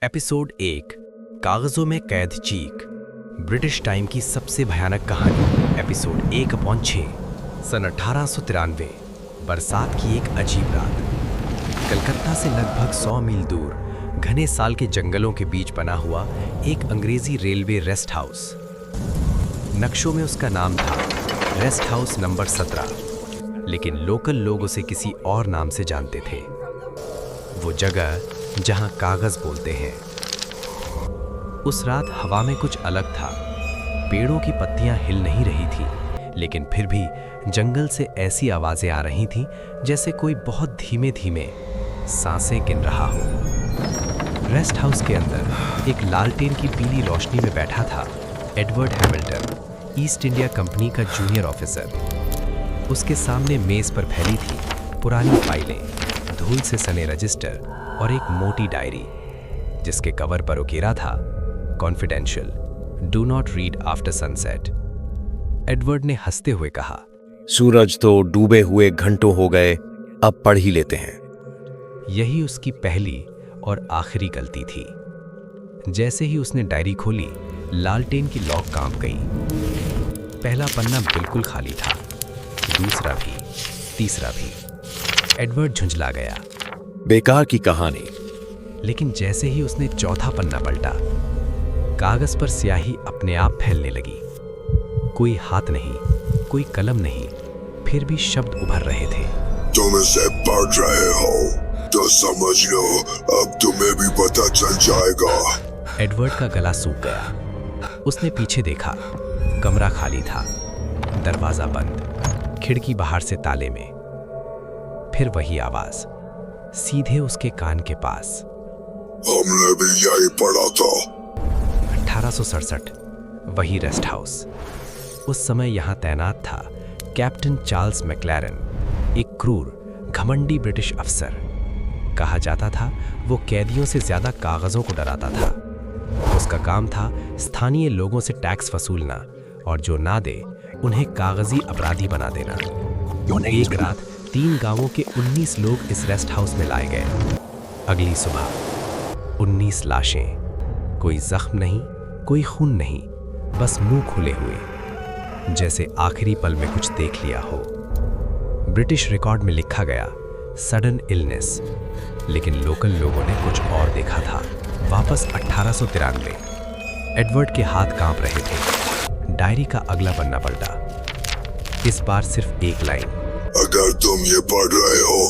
Episode 1 कागजों में कैद चीख। ब्रिटिश टाइम की सबसे भयानक कहानी। एपिसोड 1/6 सन 1893 बरसात की एक अजीब रात। कलकत्ता से लगभग 100 मील दूर घने साल के जंगलों के बीच बना हुआ एक अंग्रेजी रेलवे रेस्ट हाउस। नक्शों में उसका नाम था रेस्ट हाउस नंबर 17, लेकिन लोकल लोग उसे किसी और नाम से जानते थे। वो जगह जहां कागज बोलते हैं। उस रात हवा में कुछ अलग था। पेड़ों की पत्तियां हिल नहीं रही थी, लेकिन फिर भी जंगल से ऐसी आवाजें आ रही थीं जैसे कोई बहुत धीमे धीमे सांसें गिन रहा हो। रेस्ट हाउस के अंदर एक लालटेन की पीली रोशनी में बैठा था Edward Hamilton, east India company का जूनियर ऑफिसर। उसके सामने मेज पर फैली थी पुरानी फाइलें, धूल से सने रजिस्टर और एक मोटी डायरी जिसके कवर पर उकेरा था confidential, do not read after sunset. Edward ने हंसते हुए कहा, सूरज तो डूबे हुए घंटों हो गए, अब पढ़ ही लेते हैं। यही उसकी पहली और आखिरी गलती थी। जैसे ही उसने डायरी खोली, लालटेन की लॉक कांप गई। पहला पन्ना बिल्कुल खाली था, दूसरा भी, तीसरा भी। एडवर्ड झुंझला गया। बेकार की कहानी। लेकिन जैसे ही उसने चौथा पन्ना पलटा, कागज पर स्याही अपने आप फैलने लगी। कोई हाथ नहीं, कोई कलम नहीं, फिर भी शब्द उभर रहे थे। तुम इसे पढ़ रहे हो तो समझ लो, अब तुम्हें भी पता चल जाएगा। एडवर्ड का गला सूख गया। उसने पीछे देखा, कमरा खाली था, दरवाजा बंद, खिड़की बाहर से ताले में। फिर वही आवाज, सीधे उसके कान के पास। हमने भी यही पढ़ा था। 1867, वही रेस्ट हाउस। उस समय यहां तैनात था कैप्टन चार्ल्स मैक्लैरन, एक क्रूर घमंडी ब्रिटिश अफसर। कहा जाता था वो कैदियों से ज्यादा कागजों को डराता था। उसका काम था स्थानीय लोगों से टैक्स वसूलना, और जो ना दे उन्हें कागजी अपराधी बना देना। एक रात 3 गांवों के 19 लोग इस रेस्ट हाउस में लाए गए। अगली सुबह 19 लाशें, कोई जख्म नहीं, कोई खून नहीं, बस मुंह खुले हुए, जैसे आखिरी पल में कुछ देख लिया हो। ब्रिटिश रिकॉर्ड में लिखा गया सडन इलनेस, लेकिन लोकल लोगों ने कुछ और देखा था। वापस 1893। एडवर्ड के हाथ कांप रहे थे। डायरी का अगला पन्ना पलटा। इस बार सिर्फ एक लाइन, अगर तुम ये पढ़ रहे हो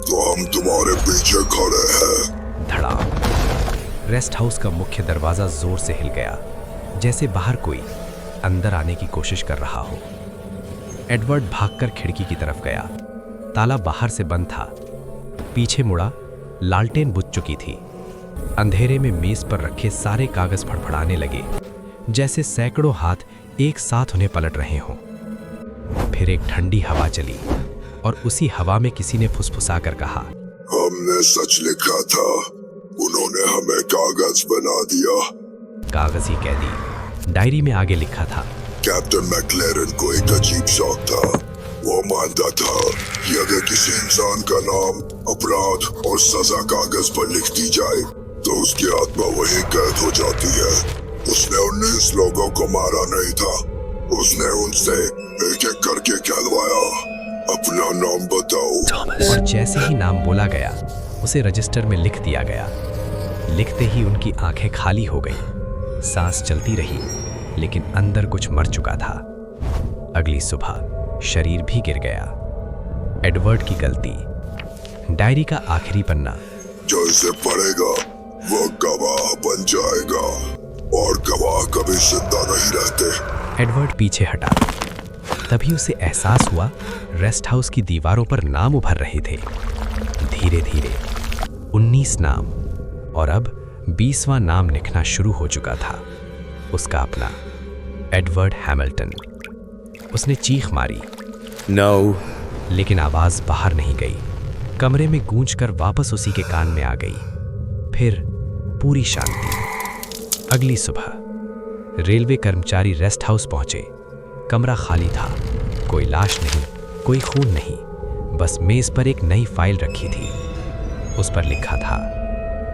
तो हम तुम्हारे पीछे खड़े हैं। धड़ाम। रेस्ट हाउस का मुख्य दरवाजा जोर से हिल गया, जैसे बाहर कोई अंदर आने की कोशिश कर रहा हो। एडवर्ड भागकर खिड़की की तरफ गया। ताला बाहर से बंद था। पीछे मुड़ा, लालटेन बुझ चुकी थी। अंधेरे में मेज पर रखे सारे कागज फड़फड़ाने लगे, जैसे सैकड़ों हाथ एक साथ उन्हें पलट रहे हों। फिर एक ठंडी हवा चली, और उसी हवा में किसी ने फुसफुसा कर कहा, हमने सच लिखा था, उन्होंने हमें कागज बना दिया। कागजी कैदी। डायरी में आगे लिखा था, कैप्टन मैक्लेरन को एक अजीब शौक था। वो मानता था कि अगर किसी इंसान का नाम, अपराध और सजा कागज पर लिख दी जाए तो उसकी आत्मा वहीं कैद हो जाती है। उसने 19 लोगों को मारा नहीं था, उसने उनसे एक एक करके कहलवाया, अपना नाम बताओ। और जैसे ही नाम बोला गया, उसे रजिस्टर में लिख दिया गया। लिखते ही उनकी आंखें खाली हो गईं। सांस चलती रही, लेकिन अंदर कुछ मर चुका था। अगली सुबह शरीर भी गिर गया। एडवर्ड की गलती। डायरी का आखिरी पन्ना, जो इसे पढ़ेगा वो गवाह बन जाएगा, और गवाह कभी जिंदा नहीं रहते। एडवर्ड पीछे हटा। तभी उसे एहसास हुआ रेस्ट हाउस की दीवारों पर नाम उभर रहे थे। धीरे धीरे 19 नाम, और अब 20वां नाम लिखना शुरू हो चुका था। उसका अपना, एडवर्ड हैमिल्टन। उसने चीख मारी, नो, लेकिन आवाज बाहर नहीं गई। कमरे में गूंजकर वापस उसी के कान में आ गई। फिर पूरी शांति। अगली सुबह रेलवे कर्मचारी रेस्ट हाउस पहुंचे। कमरा खाली था, कोई लाश नहीं, कोई खून नहीं, बस मेज पर एक नई फाइल रखी थी। उस पर लिखा था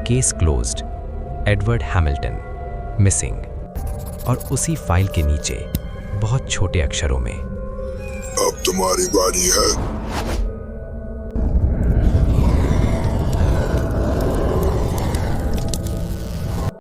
case closed, Edward Hamilton missing, और उसी फाइल के नीचे बहुत छोटे अक्षरों में, अब तुम्हारी बारी है।